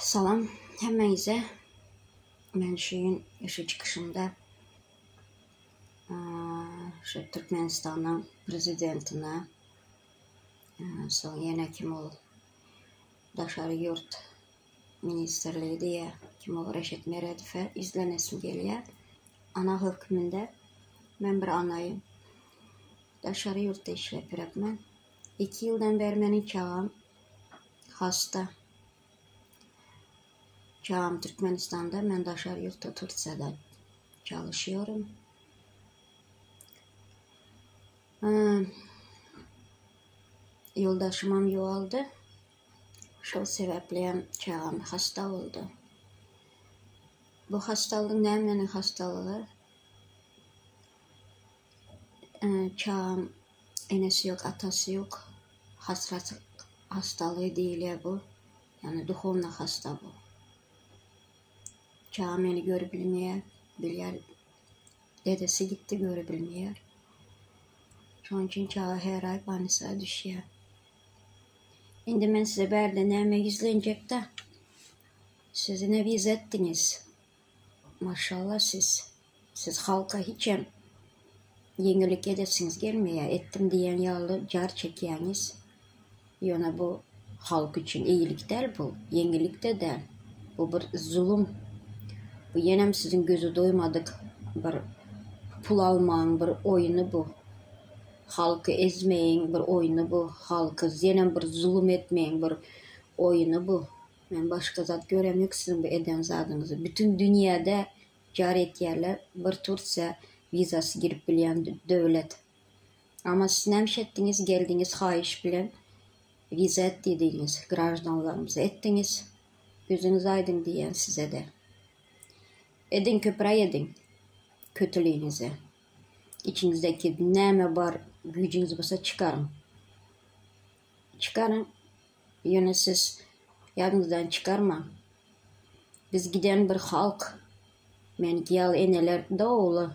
Salam həmmənizə. Mən şu çıxışımda şu Türkmenistanın prezidentinə yenə kim ol Daşarı Yurt Ministerliyi deyə kim ol Rəşid Meredifə izlənəsim gəliyə. Ana hökmündə mən bir anayım. Daşarı Yurtda işləpirəm mən. 2 yıldan bəri mənim çağım hasta. Çağım Türkmenistan'da, ben Daşarı Yurt'ta Türkçe'de çalışıyorum. Yoldaşımam yoğaldı. Şu sebeple çağım hasta oldu. Bu hastalığın ne hastalığı? Çağım enesi yok, atası yok. Hasret hastalığı değil ya bu. Yani duhovna hasta bu. Çağım beni görebilmeye, dedesi gitti görebilmeye. Onun için çağı her ay banisa düşüyor. Şimdi ben size berde neyme izlenecek de siz ne viz ettiniz. Maşallah siz halka hiç yenilik edesiniz gelmeye. Ettim diyen yağlı car çekiyeniz. Yine bu halk için iyilik değil bu. Yenilik de değil. Bu bir zulüm. Bu yenem sizin gözü doymadık bir pul alman bir oyunu bu. Halkı ezmeyin bir oyunu bu. Halkı yenem bir zulüm etmeyin bir oyunu bu. Ben başka zat göremiyorum sizin bu eden zadınızı. Bütün dünyada caret yerler bir Türkçe vizası girip bilen devlet. Ama siz nemiş ettiniz geldiniz hayiş bilen vize ettiydiniz. Grajdanlarımızı ettiniz. Gözünüz aydın diyen size de. Edin köprü edin kötülüğünüze. İçinizdeki neme var gücünüz varsa çıkarın. Çıkarın. Yine siz yanınızdan çıkarma. Biz giden bir halk. Men giyal eneler doğulu.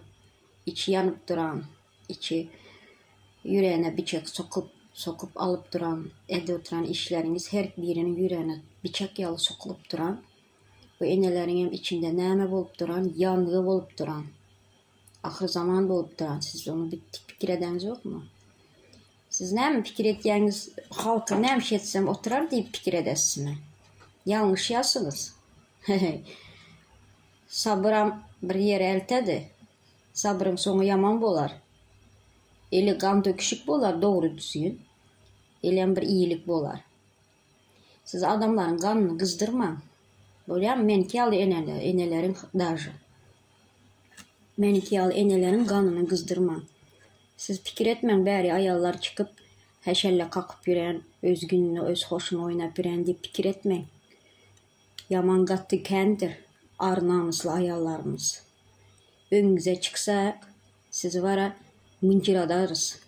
İçi yanıp duran. İçi yüreğine bıçak sokup alıp duran. Evde oturan işleriniz her birinin yüreğine bıçak yalı sokulup duran. Bu enelerin içinde neme bulup duran, yanığı bulup duran, ahır zaman bulup duran. Siz onu bir fikir edeniz yok mu? Siz neme fikir ettiğiniz halka neymiş etsem oturar deyip fikir edesiniz. Yanlış yazsınız. Sabıram bir yere eltedi. Sabrın sonu yaman bolar. Eli kan döküşük bolar doğru düzgün. Elem bir iyilik bolar. Siz adamların kanını kızdırma. Böyle menkiyalı enelerin dajı. Menkiyalı enelerin kanını kızdırma. Siz fikir etmen bari ayallar çıkıp heşelle kakıp yüren, öz gününü, öz hoşunu oynap yüren deyip fikir etmeyin. Yaman kattı kendir ar namuslu ayallarımız. Önünüze çıksa siz vara mıncıradarız.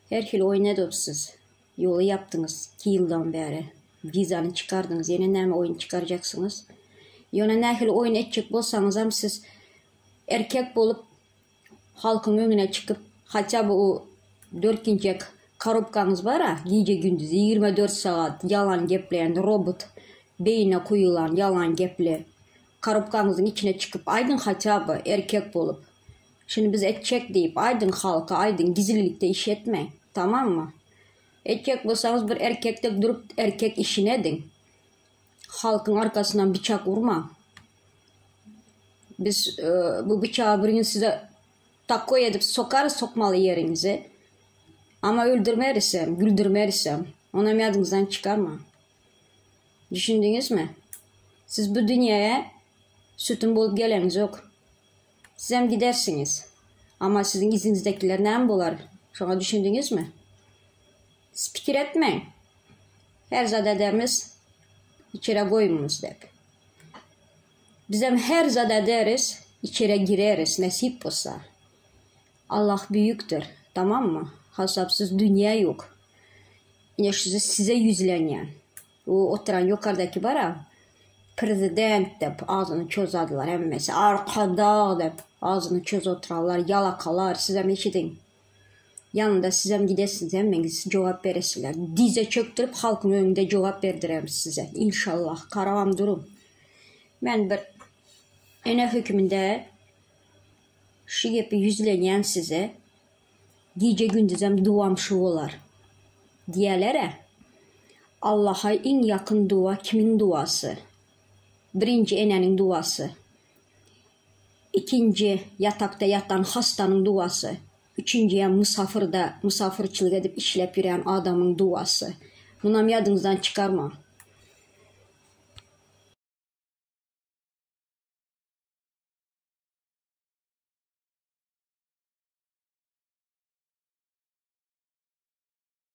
Her yıl oynadık siz. Yolu yaptınız 2 yıldan beri. Vizanı çıkardınız. Yine ne oyun çıkaracaksınız? Yine ne oyun edecek bolsanız hem siz erkek bulup halkın önüne çıkıp hatta bu 4. korupkanız var ha gece gündüz 24 saat yalan gepleyen robot beyine koyulan yalan gepli korupkanızın içine çıkıp aydın hatta bu erkek bulup şimdi biz edecek deyip aydın halka aydın gizlilikte iş etmeyin. Tamam mı? Erkek olsanız bir erkekte durup erkek işine edin. Halkın arkasından bıçak vurma. Biz bu bıçağı bir gün size takoy edip sokarız sokmalı yerinize. Ama öldürmeyirsem, güldürmeyirsem ona miyadınızdan çıkarma. Düşündünüz mü? Siz bu dünyaya sütün bulup geleniz yok. Siz hem gidersiniz. Ama sizin izinizdekiler ne bolar? Şuna düşündünüz mü? Siz fikir etmeyin. Her zadedemiz içeri koyumuz deyip. Bizim her zadederiz içeri gireriz nasip olsa. Allah büyüktür. Tamam mı? Hasapsız dünya yok. Yine size yüzlenen. O oturan yukarıdaki var ya prezident deyip ağzını çözadılar. Emmesi arkada deyip ağzını çöz oturarlar. Yalakalar size meşidin. Yanında sizəm gidəsiniz, mən cavab verəsilər. Dizə çöktürüb xalqın önündə cavab verdirəm sizə. İnşallah. Qaravam durum. Mən bir enə hökmündə şiyepi yüzləyən sizə gecə gündüzəm duam şu olar. Deyələrə Allah'a en yakın dua kimin duası? Birinci enənin duası. İkinci yatakta yatan hastanın duası. Üçüncüye misafirçilik edip işlep yürüyen adamın duası. Bunam yadınızdan çıkarma.